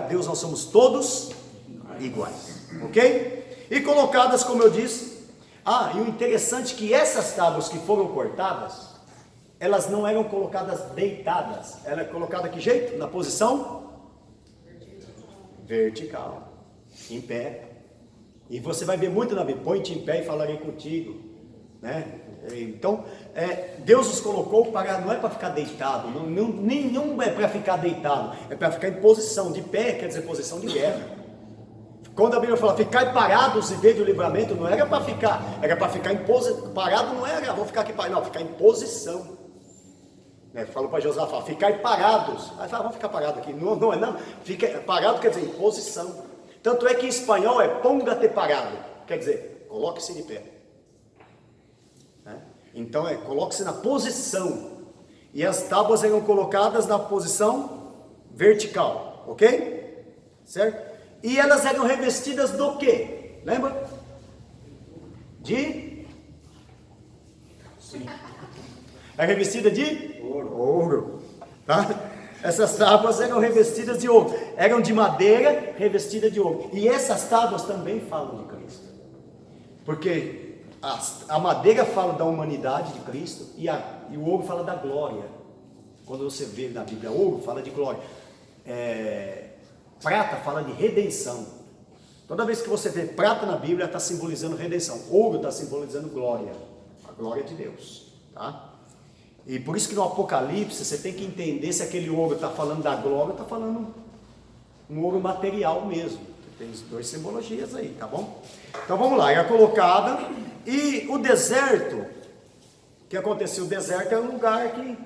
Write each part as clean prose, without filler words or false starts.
Deus nós somos todos iguais, ok? E colocadas, como eu disse, e o interessante é que essas tábuas que foram cortadas, elas não eram colocadas deitadas, ela é colocada que jeito? Na posição vertical, em pé. E você vai ver muito na Bíblia, põe-te em pé e falarei contigo, né? Então, Deus os colocou para, não é para ficar deitado, nenhum é para ficar deitado, é para ficar em posição, de pé quer dizer posição de guerra. Quando a Bíblia fala, ficai parados e vede o livramento, não era para ficar, era para ficar em posição, parado não era, vou ficar aqui parado, não, ficar em posição. Falou para Josafá, ficai parados, aí fala, vamos ficar parados aqui, não, fica parado quer dizer em posição. Tanto é que em espanhol é póngate parado, quer dizer, coloque-se de pé. Então coloque-se na posição. E as tábuas eram colocadas na posição vertical, ok? Certo? E elas eram revestidas do quê? Lembra? É revestida de ouro. Tá? Essas tábuas eram revestidas de ouro. Eram de madeira revestida de ouro. E essas tábuas também falam de Cristo. Porque a madeira fala da humanidade de Cristo e o ouro fala da glória. Quando você vê na Bíblia, ouro fala de glória. Prata fala de redenção. Toda vez que você vê prata na Bíblia, está simbolizando redenção. Ouro está simbolizando glória. A glória de Deus. Tá? E por isso que no Apocalipse você tem que entender se aquele ouro está falando da glória ou está falando um ouro material mesmo. Tem duas simbologias aí, tá bom? Então vamos lá, era colocada. E o deserto, o que aconteceu? O deserto é um lugar que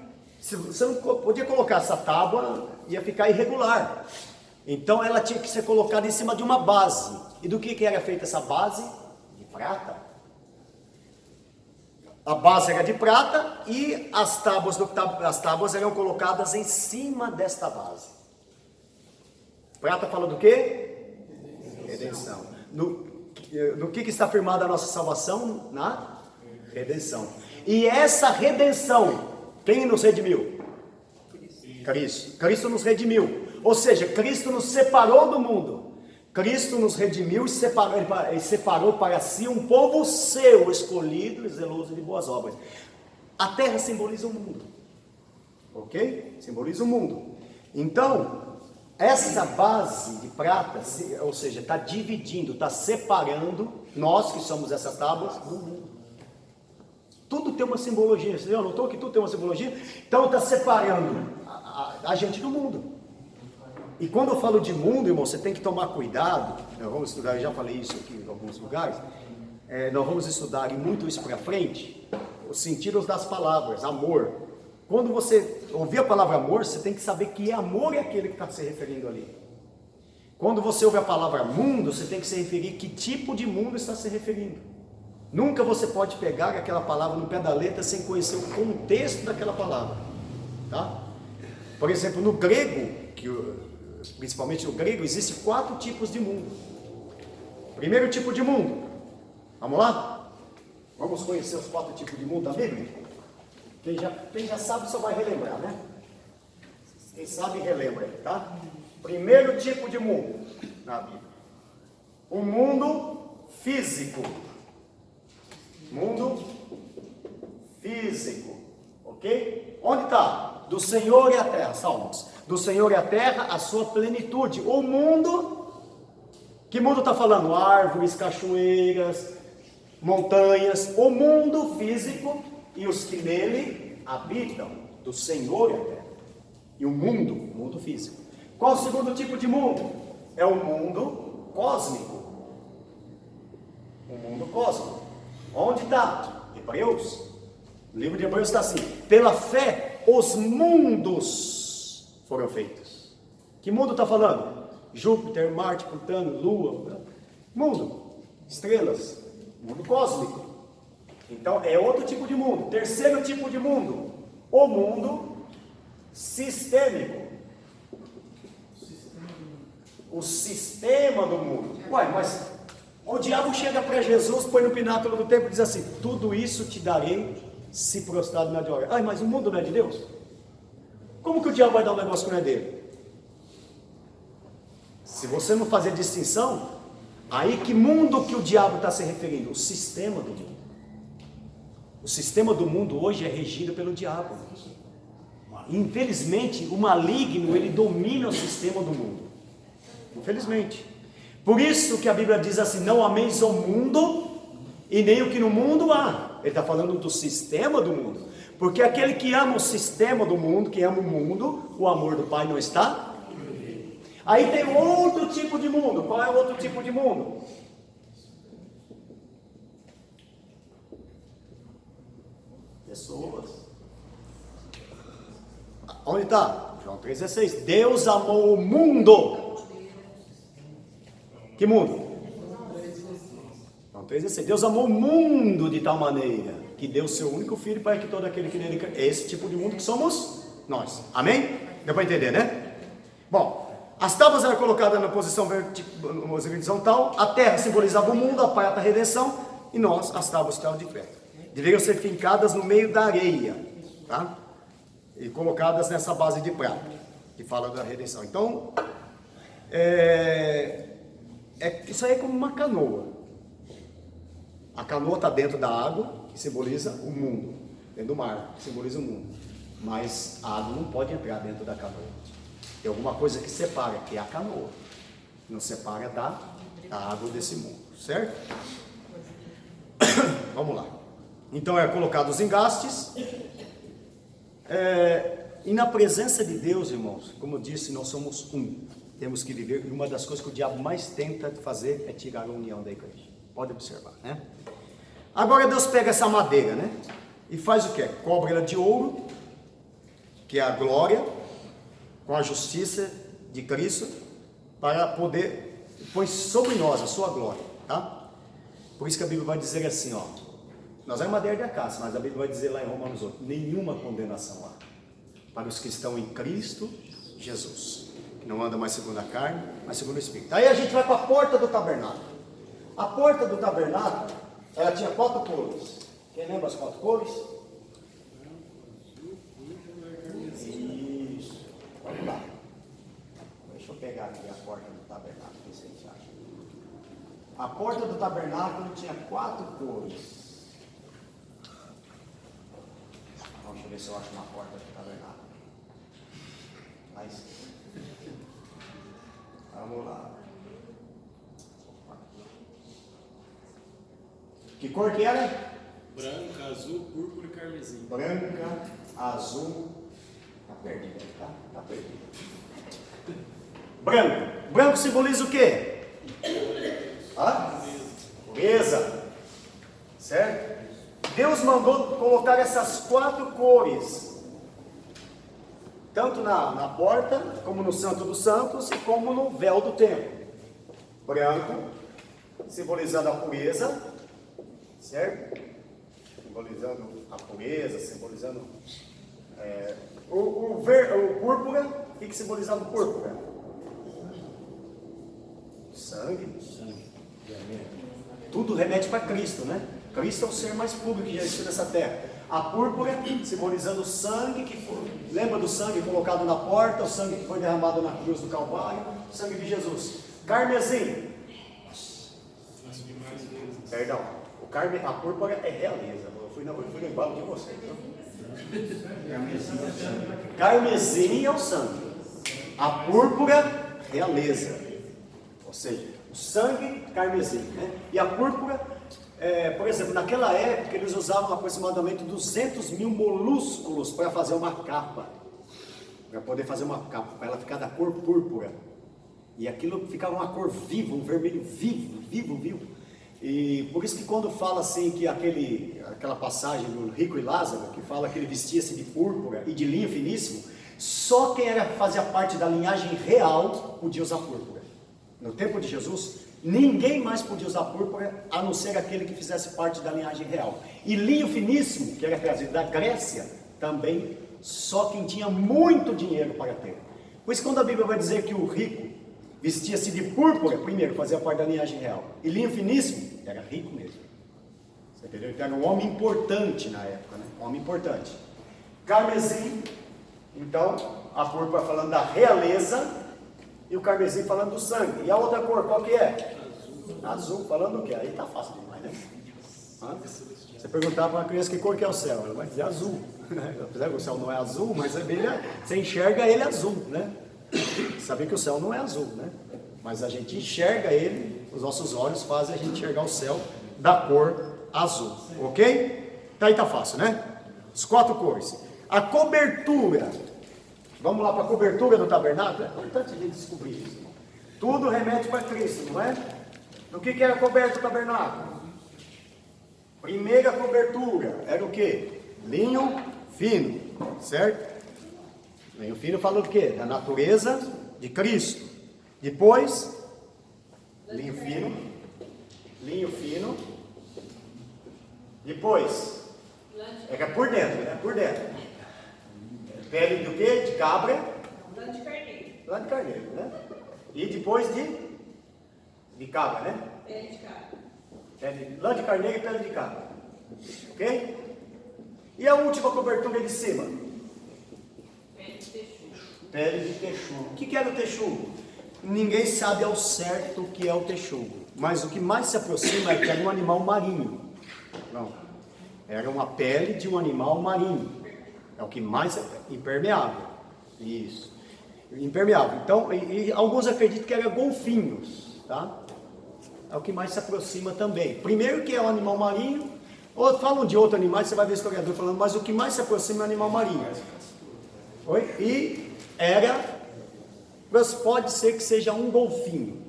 você não podia colocar essa tábua, ia ficar irregular. Então ela tinha que ser colocada em cima de uma base. E do que era feita essa base? De prata. A base era de prata e as tábuas eram colocadas em cima desta base. Prata fala do quê? Redenção. No que está firmada a nossa salvação? Na redenção. E essa redenção, quem nos redimiu? Cristo. Cristo nos redimiu. Ou seja, Cristo nos separou do mundo. Cristo nos redimiu e separou para si um povo seu, escolhido e zeloso de boas obras. A terra simboliza o mundo. Ok? Simboliza o mundo. Então, essa base de prata, ou seja, está dividindo, está separando nós que somos essas tábuas do mundo. Tudo tem uma simbologia. Você já notou que tudo tem uma simbologia? Então está separando a gente do mundo. E quando eu falo de mundo, irmão, você tem que tomar cuidado. Nós vamos estudar, eu já falei isso aqui em alguns lugares. Nós vamos estudar, e muito isso para frente, os sentidos das palavras, amor. Quando você ouvir a palavra amor, você tem que saber que amor é aquele que está se referindo ali. Quando você ouve a palavra mundo, você tem que se referir que tipo de mundo está se referindo. Nunca você pode pegar aquela palavra no pé da letra sem conhecer o contexto daquela palavra. Tá? Por exemplo, no grego, principalmente no grego, existem 4 tipos de mundo. Primeiro tipo de mundo. Vamos lá? Vamos conhecer os 4 tipos de mundo da Bíblia? Quem já sabe só vai relembrar, né? Quem sabe relembra, tá? Primeiro tipo de mundo na Bíblia. O mundo físico. Mundo físico. Ok? Onde está? Do Senhor e a terra, Salmos. Do Senhor e a terra, a sua plenitude. O mundo, que mundo está falando? Árvores, cachoeiras, montanhas. O mundo físico e os que nele habitam, do Senhor e a terra. E o mundo físico. Qual o segundo tipo de mundo? É o mundo cósmico. O mundo cósmico. Onde está? Hebreus. O livro de Hebreus está assim: pela fé, os mundos foram feitos. Que mundo está falando? Júpiter, Marte, Plutão, Lua. Mundo. Estrelas. Mundo cósmico. Então é outro tipo de mundo. Terceiro tipo de mundo, o mundo sistêmico. O sistema do mundo. Ué, mas o diabo chega para Jesus, põe no pináculo do templo e diz assim: tudo isso te darei se prostrado me adorar. Ai, mas o mundo não é de Deus? Como que o diabo vai dar um negócio que não é dele? Se você não fazer distinção, aí que mundo que o diabo está se referindo? O sistema do mundo. O sistema do mundo hoje é regido pelo diabo. Infelizmente, o maligno, ele domina o sistema do mundo. Infelizmente. Por isso que a Bíblia diz assim: não ameis o mundo e nem o que no mundo há. Ele está falando do sistema do mundo. Porque aquele que ama o sistema do mundo, que ama o mundo, o amor do Pai não está. Aí tem outro tipo de mundo. Qual é o outro tipo de mundo? Pessoas. Onde está? João 3,16. Deus amou o mundo. Que mundo? João 3,16. Deus amou o mundo de tal maneira que deu seu único filho para que todo aquele que nele crê. É esse tipo de mundo que somos nós. Amém? Deu para entender, né? Bom, as tábuas eram colocadas na posição horizontal, a terra simbolizava o mundo, a prata a redenção, e nós, as tábuas estavam de ferro. Deveriam ser fincadas no meio da areia, tá? E colocadas nessa base de prata, que fala da redenção. Então, isso aí é como uma canoa. A canoa está dentro da água, que simboliza o mundo, dentro do mar, que simboliza o mundo. Mas a água não pode entrar dentro da canoa. Tem alguma coisa que separa, que é a canoa. Não separa da água desse mundo, certo? Vamos lá. Então é colocado os engastes. E na presença de Deus, irmãos, como eu disse, nós somos um. Temos que viver. E uma das coisas que o diabo mais tenta fazer é tirar a união da igreja. Pode observar, né? Agora Deus pega essa madeira, né? E faz o quê? Cobre ela de ouro, que é a glória, com a justiça de Cristo, para poder põe sobre nós a sua glória, tá? Por isso que a Bíblia vai dizer assim, ó, nós é madeira de acácia, mas a Bíblia vai dizer lá em Romanos 8, nenhuma condenação há para os que estão em Cristo Jesus, que não andam mais segundo a carne, mas segundo o Espírito. Aí a gente vai para a porta do tabernáculo. A porta do tabernáculo, ela tinha 4 cores. Quem lembra as 4 cores? Isso. Vamos lá. Deixa eu pegar aqui a porta do tabernáculo. O que vocês acham? A porta do tabernáculo tinha 4 cores. Deixa eu ver se eu acho uma porta do tabernáculo. Mas, vamos lá. Que cor que era? Branca, azul, púrpura e carmesim. Branca, azul. Está perdido, tá? Está perdido. Branco. Branco simboliza o quê? Pureza. Certo? Deus mandou colocar essas 4 cores. Tanto na porta, como no Santo dos Santos e como no véu do templo. Branco, simbolizando a pureza. Certo? Simbolizando a pureza, simbolizando o púrpura. O que simbolizava o púrpura? Sangue. Tudo remete para Cristo, né? Cristo é o ser mais puro que já existiu nessa terra. A púrpura simbolizando o sangue que foi. Lembra do sangue colocado na porta, o sangue que foi derramado na cruz do Calvário, o sangue de Jesus. Carmesim. Perdão. A púrpura é realeza. Eu fui no embalo de vocês. Carmesim é o sangue. A púrpura, realeza. Ou seja, o sangue, carmesim. Né? E a púrpura, por exemplo, naquela época eles usavam aproximadamente 200 mil molúsculos para fazer uma capa. Para poder fazer uma capa, para ela ficar da cor púrpura. E aquilo ficava uma cor viva, um vermelho vivo. E por isso que quando fala assim que aquela passagem do rico e Lázaro, que fala que ele vestia-se de púrpura e de linho finíssimo, só quem fazia parte da linhagem real podia usar púrpura. No tempo de Jesus, ninguém mais podia usar púrpura, a não ser aquele que fizesse parte da linhagem real. E linho finíssimo, que era trazido da Grécia, também só quem tinha muito dinheiro para ter. Por isso quando a Bíblia vai dizer que o rico vestia-se de púrpura, primeiro, fazia parte da linhagem real. E linho finíssimo, era rico mesmo. Você entendeu? Então era um homem importante na época, né? Um homem importante. Carmesim, então, a púrpura falando da realeza, E o carmesim falando do sangue. E a outra cor, qual que é? Azul, falando do quê? Aí tá fácil demais, né? Você perguntar para uma criança que cor que é o céu, ela vai dizer azul. Apesar que o céu não é azul, mas você enxerga ele azul, né? Sabia que o céu não é azul, né? Mas a gente enxerga ele, os nossos olhos fazem a gente enxergar o céu da cor azul, ok? Então aí tá fácil, né? As 4 cores. A cobertura. Vamos lá para a cobertura do tabernáculo? É importante a gente descobrir isso. Tudo remete para Cristo, não é? Do que era coberto o tabernáculo? Primeira cobertura era o que? Linho fino, certo? Linho fino fala do que? Da natureza de Cristo. Depois, linho fino. Depois, é por dentro, né? Por dentro. Pele do que? De cabra. Lã de carneiro. Lã de carneiro, né? E depois de cabra, né? Pele de cabra. Lã de carneiro e pele de cabra. Ok? E a última cobertura de cima? Pele de texugo. Pele de texugo. O que era o texugo? Ninguém sabe ao certo o que é o texugo. Mas o que mais se aproxima é que era um animal marinho. Não. Era uma pele de um animal marinho. É o que mais é impermeável. Isso. Impermeável. Então, e alguns acreditam que era golfinhos, tá? É o que mais se aproxima também. Primeiro que é um animal marinho, ou falam de outro animal, você vai ver historiador falando, mas o que mais se aproxima é o animal marinho. Oi? E mas pode ser que seja um golfinho.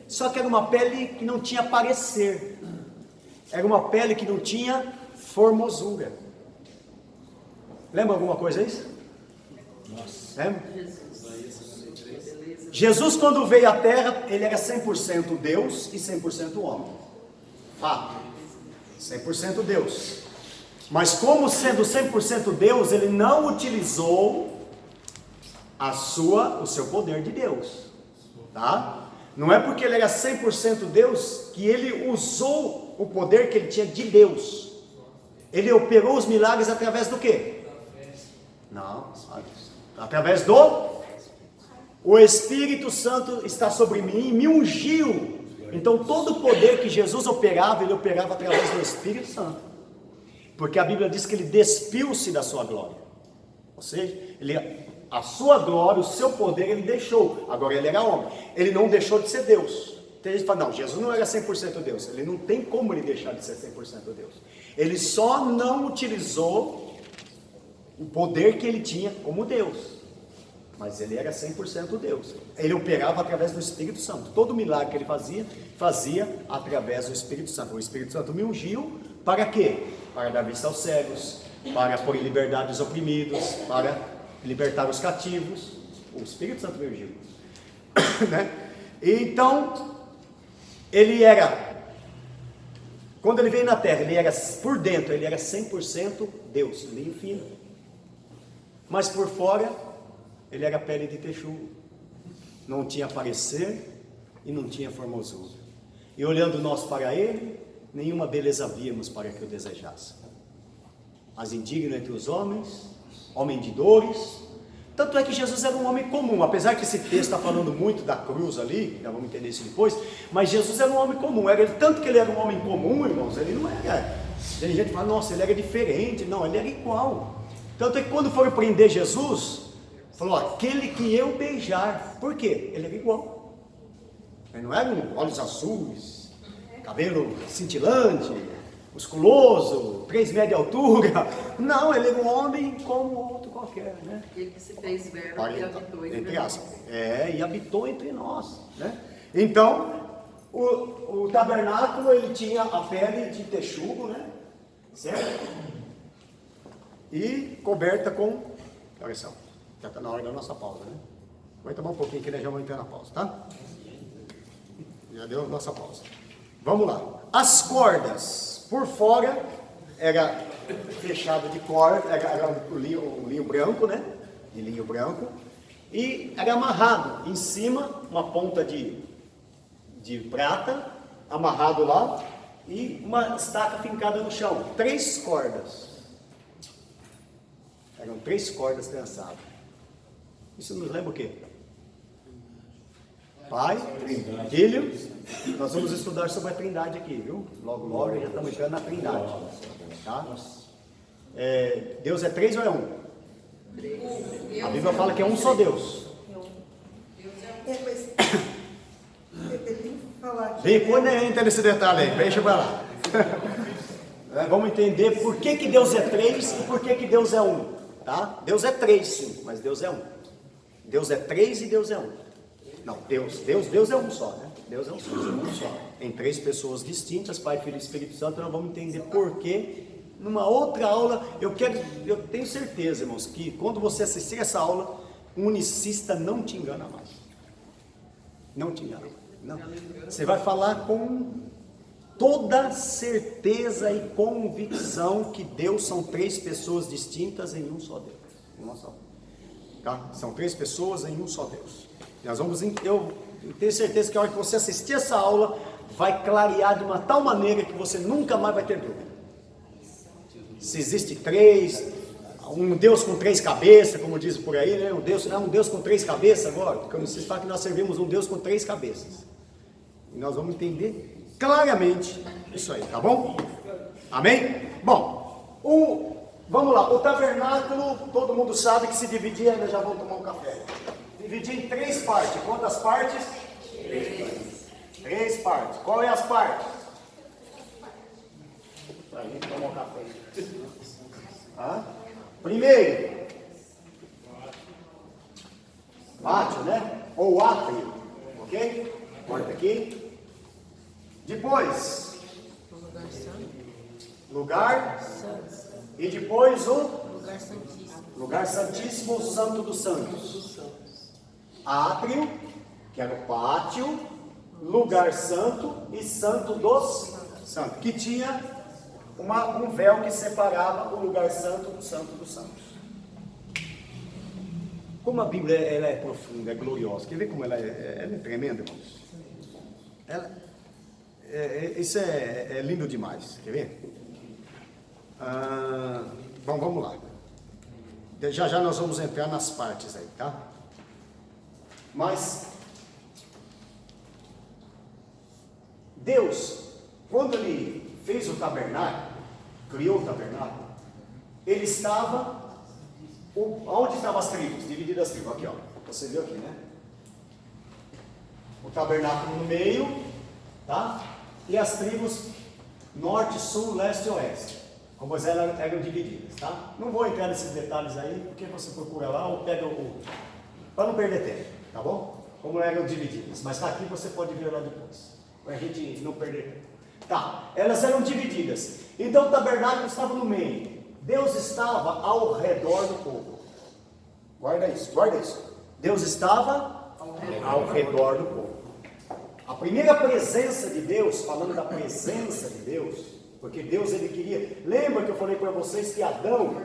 Só que era uma pele que não tinha parecer. Era uma pele que não tinha formosura. Lembra alguma coisa isso? Lembra? Jesus, quando veio à Terra, ele era 100% Deus e 100% homem. Fato. 100% Deus. Mas como sendo 100% Deus, ele não utilizou o seu poder de Deus. Tá? Não é porque ele era 100% Deus que ele usou o poder que ele tinha de Deus. Ele operou os milagres através do quê? Não, através o Espírito Santo está sobre mim e me ungiu. Então todo o poder que Jesus operava, ele operava através do Espírito Santo. Porque a Bíblia diz que ele despiu-se da sua glória. Ou seja, a sua glória, o seu poder ele deixou. Agora ele era homem. Ele não deixou de ser Deus. Tem gente que fala, não, Jesus não era 100% Deus. Ele não tem como ele deixar de ser 100% Deus. Ele só não utilizou o poder que ele tinha como Deus, mas ele era 100% Deus. Ele operava através do Espírito Santo. Todo milagre que ele fazia através do Espírito Santo. O Espírito Santo me ungiu para quê? Para dar vista aos cegos, para pôr em liberdade os oprimidos, para libertar os cativos. O Espírito Santo me ungiu. Né? Então, quando ele veio na terra, ele era por dentro, ele era 100% Deus, linho fino. Mas por fora, ele era pele de texugo. Não tinha parecer e não tinha formosura. E olhando nós para ele, nenhuma beleza víamos para que o desejasse. Mas indigno entre os homens, homem de dores. Tanto é que Jesus era um homem comum, apesar que esse texto está falando muito da cruz ali, já vamos entender isso depois, mas Jesus era um homem comum, tanto que ele era um homem comum, irmãos, ele não era. Tem gente que fala, nossa, ele era diferente, não, ele era igual. Tanto é que quando foram prender Jesus, falou, aquele que eu beijar, por quê? Ele era igual. Ele não era olhos azuis, cabelo cintilante, musculoso, 3 metros de altura. Não, ele era um homem como outro qualquer, né? Ele que se fez verbo e habitou entre aspas. E habitou entre nós, né? Então, o tabernáculo, ele tinha a pele de texugo, né? Certo? E coberta com... Olha só, já está na hora da nossa pausa, né? Vai tomar um pouquinho que nós já vamos entrar na pausa, tá? Já deu a nossa pausa. Vamos lá. As cordas, por fora, era fechado de corda, era um linho branco, né? De linho branco. E era amarrado em cima, uma ponta de prata, amarrado lá, e uma estaca fincada no chão. 3 cordas. Eram 3 cordas trançadas. Isso nos lembra o quê? Pai, Filho. Nós vamos estudar sobre a Trindade aqui, viu? Logo, logo já estamos entrando na Trindade. Tá? Deus é 3 ou é 1? A Bíblia fala que é um só Deus. Mas eu tenho que falar aqui. Depois nem entra nesse detalhe aí, deixa pra lá. Vamos entender por que Deus é 3 e por que Deus é 1. Tá? Deus é 3 sim, mas Deus é 1. Deus é 3 e Deus é 1. Não, Deus é um só, né? Deus é um só. Em 3 pessoas distintas, Pai, Filho e Espírito Santo. Nós vamos entender por quê. Numa outra aula, eu tenho certeza, irmãos, que quando você assistir essa aula, um unicista não te engana mais. Não te engana mais. Não. Você vai falar com toda certeza e convicção que Deus são 3 pessoas distintas em um só Deus. Uma só. Tá? São 3 pessoas em um só Deus. Eu tenho certeza que a hora que você assistir essa aula, vai clarear de uma tal maneira que você nunca mais vai ter dúvida. Se existe 3, um Deus com 3 cabeças, como diz por aí, né? Um Deus com 3 cabeças agora, porque vocês falam que nós servimos um Deus com 3 cabeças. E nós vamos entender claramente isso aí, tá bom? Amém? Bom, vamos lá, o tabernáculo, todo mundo sabe que se dividia, nós já vamos tomar um café. Dividir em 3 partes. Quantas partes? 3 partes. Qual é as partes? Pra gente tomar um café. Primeiro, pátio, né? Ou átrio, ok? Corta aqui. Depois, lugar santo. E depois o lugar santíssimo, o santo dos santos. Átrio, que era o pátio, lugar santo e santo dos santos, que tinha um véu que separava o lugar santo do santo dos santos. Como a Bíblia ela é profunda, é gloriosa. Quer ver como ela é tremenda, irmãos? Isso é lindo demais. Quer ver? Bom, vamos lá. Já nós vamos entrar nas partes aí, tá? Mas Deus, quando Ele fez o tabernáculo, criou o tabernáculo, Ele estava, onde estavam as tribos? Divididas as tribos, aqui ó, você viu aqui, né? O tabernáculo no meio, tá? E as tribos norte, sul, leste e oeste, como elas eram divididas, tá? Não vou entrar nesses detalhes aí, porque você procura lá ou pega para não perder tempo, tá bom? Como eram divididas, mas está aqui, você pode ver lá depois, para a gente não perder tempo. Tá, elas eram divididas, então o tabernáculo estava no meio, Deus estava ao redor do povo. Guarda isso. Deus estava ao redor do povo. A primeira presença de Deus, falando da presença de Deus, porque Deus ele queria, lembra que eu falei para vocês que Adão,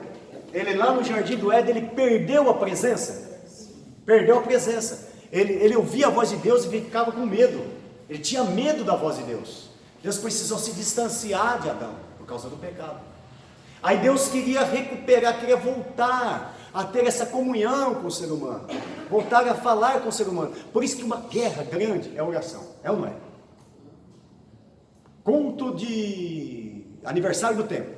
ele lá no jardim do Éden, ele perdeu a presença, ele ouvia a voz de Deus e ficava com medo, ele tinha medo da voz de Deus. Deus precisou se distanciar de Adão, por causa do pecado. Aí Deus queria recuperar, queria voltar a ter essa comunhão com o ser humano, voltar a falar com o ser humano. Por isso que uma guerra grande é oração, é ou não é? Conto de aniversário do tempo,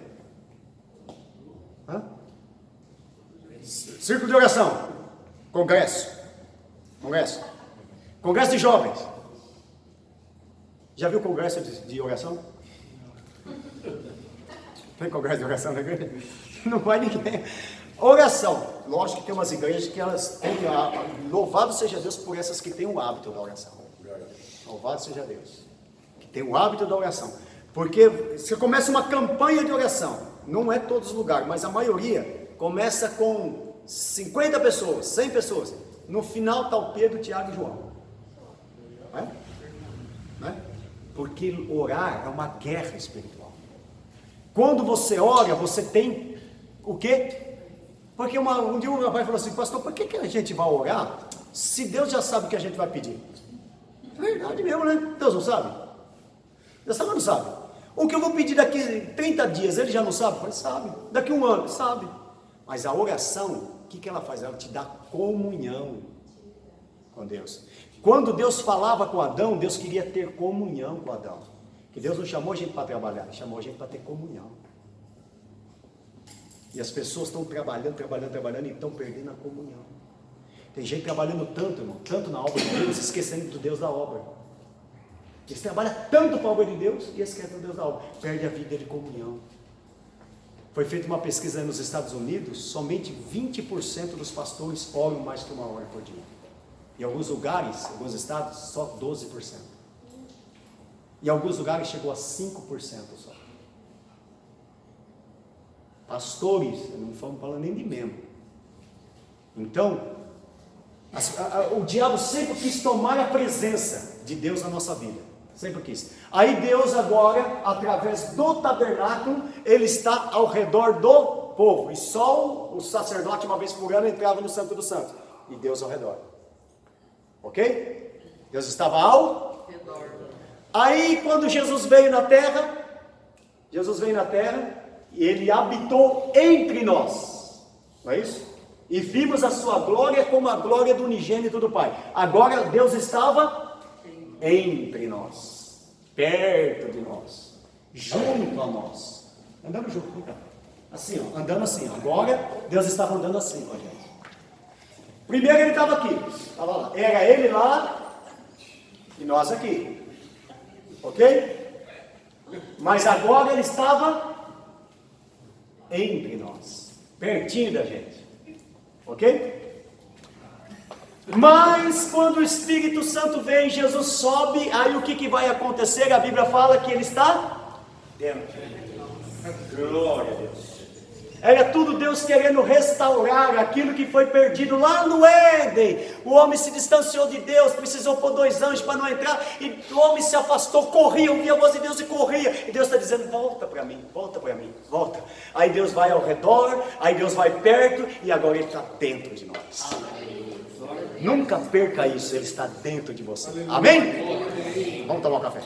círculo de oração, congresso de jovens. Já viu congresso de oração? Tem congresso de oração na igreja? Não vai ninguém. Oração. Lógico que tem umas igrejas que elas têm, louvado seja Deus por essas que têm o hábito da oração. Louvado seja Deus. Que tem o hábito da oração. Porque você começa uma campanha de oração. Não é todos os lugares, mas a maioria começa com 50 pessoas, 100 pessoas. No final está o Pedro, Tiago e João. Não é? Porque orar é uma guerra espiritual. Quando você ora, você tem o quê? Porque um dia um rapaz falou assim: pastor, por que a gente vai orar se Deus já sabe o que a gente vai pedir? É verdade mesmo, né? Deus não sabe? Deus sabe ou não sabe? O que eu vou pedir daqui 30 dias, ele já não sabe? Ele sabe. Daqui 1 ano, sabe. Mas a oração, o que ela faz? Ela te dá comunhão com Deus. Quando Deus falava com Adão, Deus queria ter comunhão com Adão. Que Deus não chamou a gente para trabalhar, Ele chamou a gente para ter comunhão. E as pessoas estão trabalhando e estão perdendo a comunhão. Tem gente trabalhando tanto, irmão, tanto na obra de Deus, esquecendo do Deus da obra. Eles trabalham tanto para a obra de Deus e esquecem do Deus da obra. Perde a vida de comunhão. Foi feita uma pesquisa nos Estados Unidos, somente 20% dos pastores oram mais que 1 hora por dia. Em alguns lugares, em alguns estados, só 12%. Em alguns lugares chegou a 5% só. Pastores, não estamos falando nem de membro. Então, o diabo sempre quis tomar a presença de Deus na nossa vida. Sempre quis. Aí Deus agora, através do tabernáculo, Ele está ao redor do povo. E só o sacerdote, uma vez por ano, entrava no Santo dos Santos. E Deus ao redor. Ok? Deus estava ao redor. Aí quando Jesus veio na terra, e Ele habitou entre nós. Não é isso? E vimos a sua glória como a glória do unigênito do Pai. Agora Deus estava entre nós, perto de nós, junto a nós, andando junto, assim, ó, andando assim, ó. Agora Deus estava andando assim com a gente. Primeiro Ele estava aqui, estava lá, era Ele lá e nós aqui, ok? Mas agora Ele estava entre nós, pertinho da gente, ok? Mas quando o Espírito Santo vem, Jesus sobe, aí o que vai acontecer? A Bíblia fala que Ele está dentro. Glória a Deus. Era tudo Deus querendo restaurar aquilo que foi perdido lá no Éden. O homem se distanciou de Deus, precisou pôr 2 anjos para não entrar, e o homem se afastou, corria, ouvia a voz de Deus e corria, e Deus está dizendo, volta para mim, volta. Aí Deus vai ao redor, aí Deus vai perto, e agora Ele está dentro de nós. Nunca perca isso, Ele está dentro de você. Amém? Vamos tomar um café.